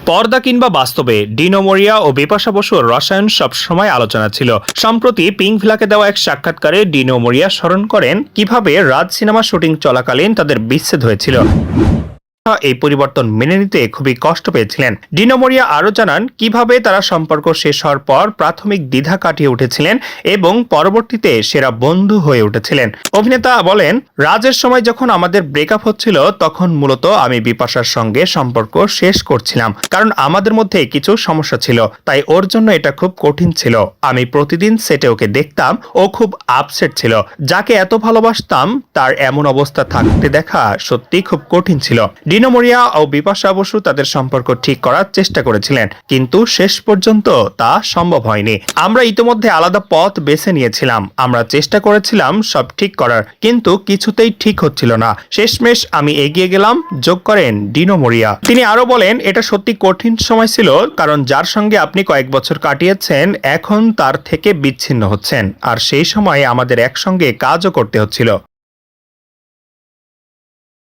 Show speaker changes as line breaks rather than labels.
পর্দা কিংবা বাস্তবে ডিনো মোরিয়া ও বিপাশা বসুর রসায়ন সবসময় আলোচনা ছিল। সম্প্রতি পিঙ্ক ভিলাকে দেওয়া এক সাক্ষাৎকারে ডিনো মোরিয়া স্মরণ করেন কিভাবে রাজ সিনেমা শুটিং চলাকালীন তাদের বিচ্ছেদ হয়েছিল। এই পরিবর্তন মেনে নিতে খুবই কষ্ট পেয়েছিলেন। ডিনো মোরিয়া আরও জানান কিভাবে তারা সম্পর্ক শেষ হওয়ার পর প্রাথমিক দ্বিধা কাটিয়ে উঠেছিলেন এবং পরবর্তীতে সেরা বন্ধু হয়ে উঠেছিলেন। অভিনেতা বলেন, রাজের সময় যখন আমাদের ব্রেকআপ হচ্ছিল তখন মূলত আমি বিপাশার সঙ্গে সম্পর্ক শেষ করছিলাম, কারণ আমাদের মধ্যে কিছু সমস্যা ছিল, তাই ওর জন্য এটা খুব কঠিন ছিল। আমি প্রতিদিন সেটে ওকে দেখতাম, ও খুব আপসেট ছিল। যাকে এত ভালোবাসতাম তার এমন অবস্থা থাকতে দেখা সত্যি খুব কঠিন ছিল। ডিনো মোরিয়া ও বিপাশা বসু তাদের সম্পর্ক ঠিক করার চেষ্টা করেছিলেন, কিন্তু শেষ পর্যন্ত তা সম্ভব হয়নি। আমরা ইতিমধ্যে আলাদা পথ বেছে নিয়েছিলাম। আমরা চেষ্টা করেছিলাম সব ঠিক করার, কিন্তু কিছুতেই ঠিক হচ্ছিল না। শেষমেশ আমি এগিয়ে গেলাম, যোগ করেন ডিনো মোরিয়া। তিনি আরো বলেন, এটা সত্যি কঠিন সময় ছিল, কারণ যার সঙ্গে আপনি কয়েক বছর কাটিয়েছেন এখন তার থেকে বিচ্ছিন্ন হচ্ছেন, আর সেই সময় আমাদের একসঙ্গে কাজও করতে হচ্ছিল।